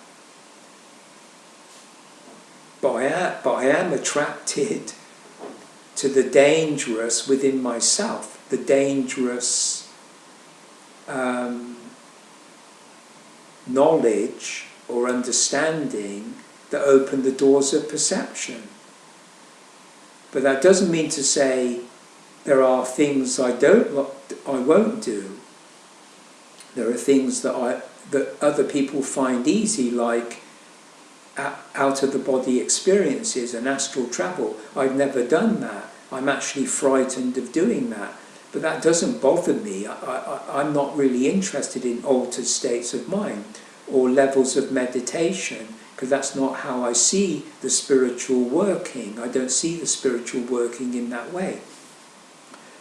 But I am attracted to the dangerous within myself, the dangerous knowledge or understanding that open the doors of perception. But that doesn't mean to say there are things I won't do. There are things that other people find easy, like out of the body experiences and astral travel. I've never done that. I'm actually frightened of doing that. But that doesn't bother me. I'm not really interested in altered states of mind or levels of meditation, because that's not how I see the spiritual working. I don't see the spiritual working in that way.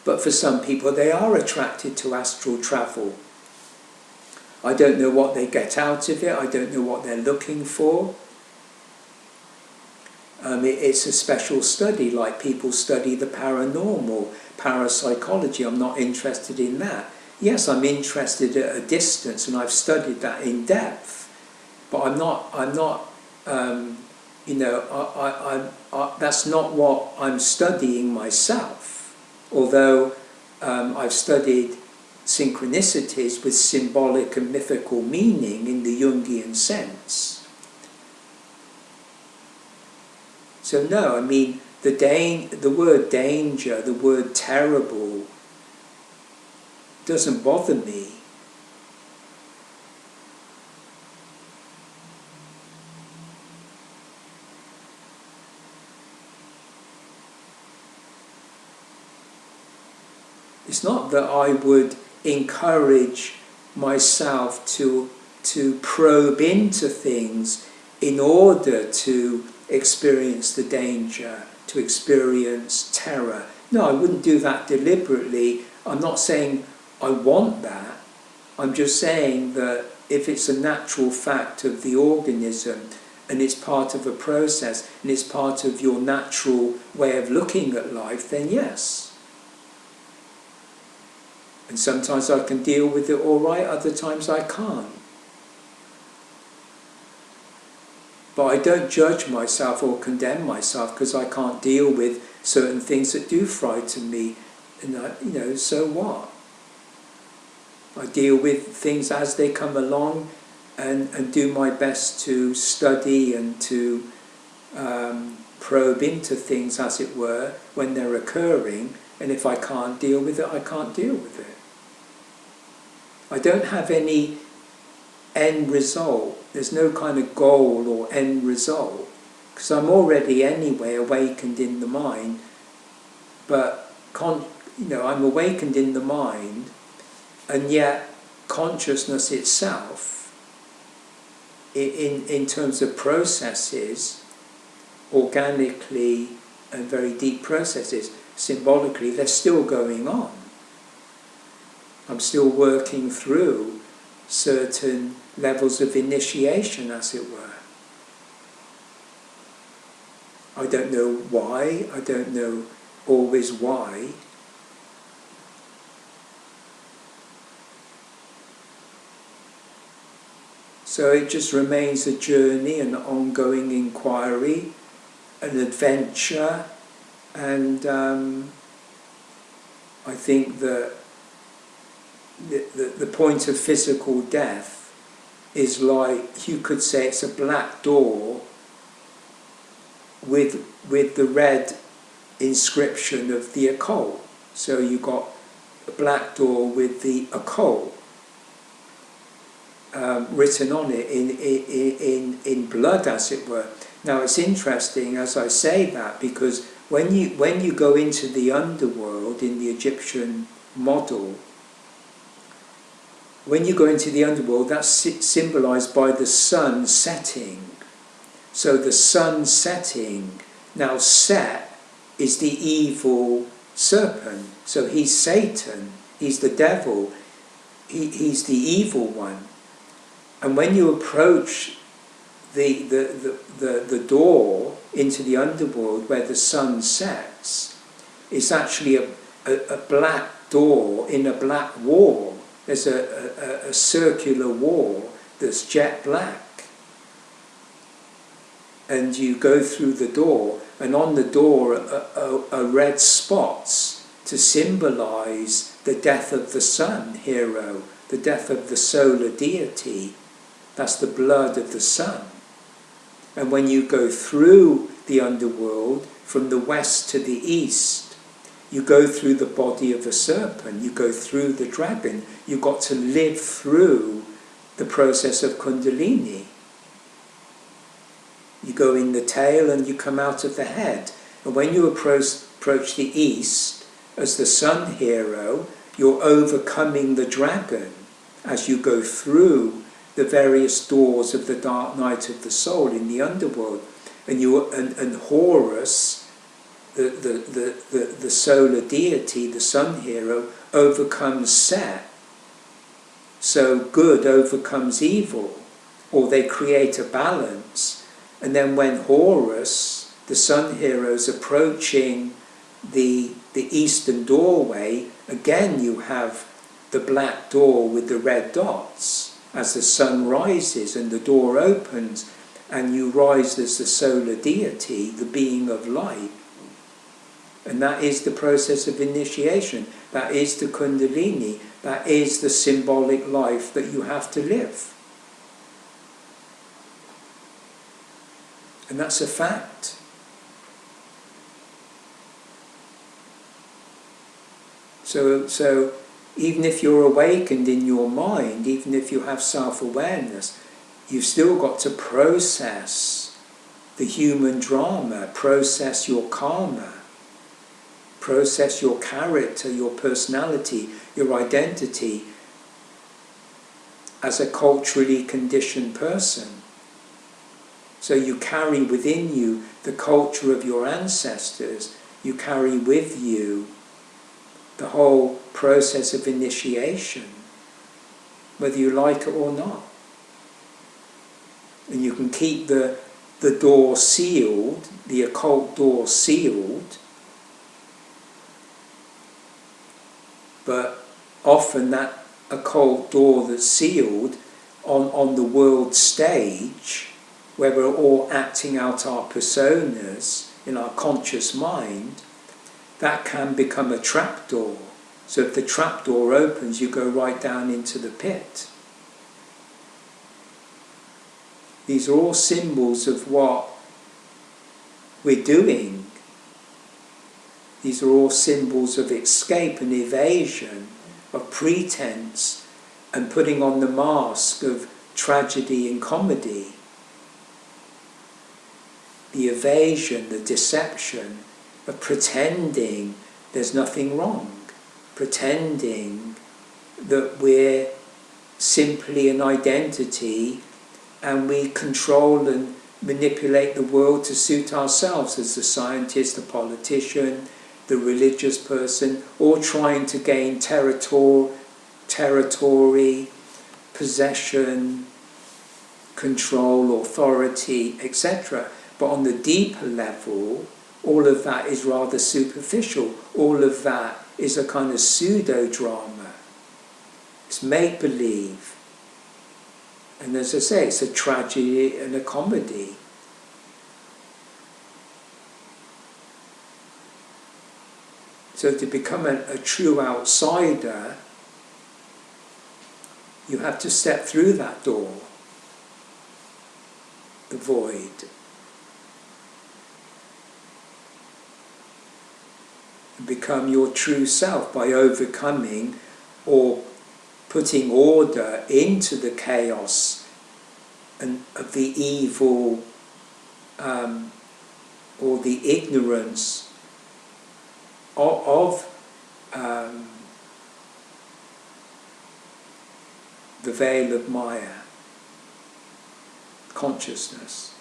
But for some people, they are attracted to astral travel. I don't know what they get out of it. I don't know what they're looking for. It's a special study, like people study the paranormal, parapsychology. I'm not interested in that. Yes, I'm interested at a distance, and I've studied that in depth. But I'm not. That's not what I'm studying myself. Although I've studied synchronicities with symbolic and mythical meaning in the Jungian sense. So no, I mean, the word danger, the word terrible, doesn't bother me. It's not that I would encourage myself to probe into things in order to experience the danger, to experience terror. No, I wouldn't do that deliberately. I'm not saying I want that. I'm just saying that if it's a natural fact of the organism and it's part of a process and it's part of your natural way of looking at life, then yes. And sometimes I can deal with it all right, other times I can't. But I don't judge myself or condemn myself because I can't deal with certain things that do frighten me. And so what? I deal with things as they come along and do my best to study and to probe into things, as it were, when they're occurring. And if I can't deal with it, I can't deal with it. I don't have any end result. There's no kind of goal or end result, because I'm already anyway awakened in the mind. But I'm awakened in the mind, and yet consciousness itself, in terms of processes, organically and very deep processes, symbolically, they're still going on. I'm still working through certain levels of initiation, as it were. I don't know why, I don't know always why. So it just remains a journey, an ongoing inquiry, an adventure, and I think that the point of physical death is like, you could say it's a black door with the red inscription of the occult. So you got a black door with the occult written on it in blood, as it were. Now it's interesting as I say that, because when you go into the underworld in the Egyptian model, when you go into the underworld, that's symbolized by the sun setting. So the sun setting, now Set is the evil serpent. So he's Satan, he's the devil, he's the evil one. And when you approach the door into the underworld where the sun sets, it's actually a black door in a black wall. There's a circular wall that's jet black. And you go through the door, and on the door are red spots to symbolize the death of the sun hero, the death of the solar deity. That's the blood of the sun. And when you go through the underworld from the west to the east, you go through the body of a serpent, you go through the dragon. You've got to live through the process of Kundalini. You go in the tail and you come out of the head. And when you approach the east, as the sun hero, you're overcoming the dragon as you go through the various doors of the dark night of the soul in the underworld. And Horus, the solar deity, the sun hero, overcomes Set. So good overcomes evil, or they create a balance. And then when Horus, the sun hero, is approaching the eastern doorway, again you have the black door with the red dots as the sun rises and the door opens, and you rise as the solar deity, the being of light. And that is the process of initiation. That is the Kundalini. That is the symbolic life that you have to live. And that's a fact. So even if you're awakened in your mind, even if you have self-awareness, you've still got to process the human drama, process your karma, process your character, your personality, your identity as a culturally conditioned person. So you carry within you the culture of your ancestors. You carry with you the whole process of initiation, whether you like it or not. And you can keep the door sealed, the occult door sealed, but often that occult door that's sealed on the world stage where we're all acting out our personas in our conscious mind, that can become a trapdoor. So if the trapdoor opens, you go right down into the pit. These are all symbols of what we're doing. These are all symbols of escape and evasion, of pretense, and putting on the mask of tragedy and comedy. The evasion, the deception of pretending there's nothing wrong, pretending that we're simply an identity and we control and manipulate the world to suit ourselves, as the scientist, the politician, the religious person, all trying to gain territory, possession, control, authority, etc. But on the deeper level, all of that is rather superficial. All of that is a kind of pseudo-drama. It's make-believe. And as I say, it's a tragedy and a comedy. So to become a true outsider, you have to step through that door, the void. And become your true self by overcoming or putting order into the chaos and of the evil or the ignorance of the veil of Maya, consciousness.